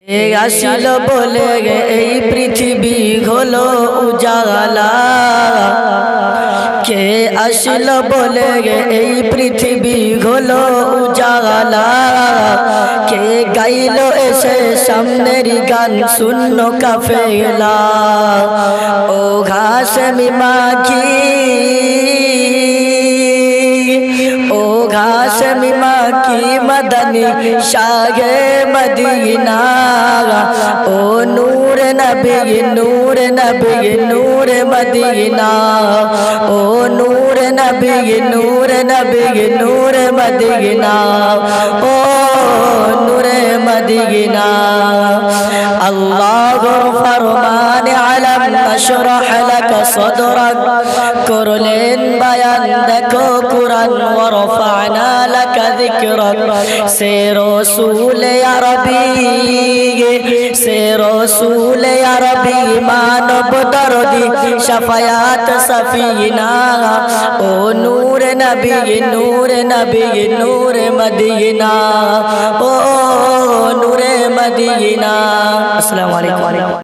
আসিল বলে এই পৃথিবী হলো উজালা। কে আসিল বলে এই পৃথিবী হলো উজালা। কে গাইল এসে সামনের গান শূন্য কাফেলা। ও ঘাসমি মাখি, ও ঘাসমি মাখি মদনী শাহে মদীনা। ও নূর নবী, নূর নবী, নূর মদীনা। ও নূর নবী, নূর নবী, নূর মদীনা। ও নূর মদীনা। আল্লাহর ফরমান আলম নশরহ লাক সদরক, করলেন বায়ান দেখো কুরআন। ওয়া রাফা'না লাক যিকরক, সে রাসূল আরবী, সে রাসূল আরবী মানব দরদি শাফায়াত সফিনা। ও নূর নবী, নূর নবী, নূর মদীনা। ও নূর মদীনা। আসসালামু আলাইকুম।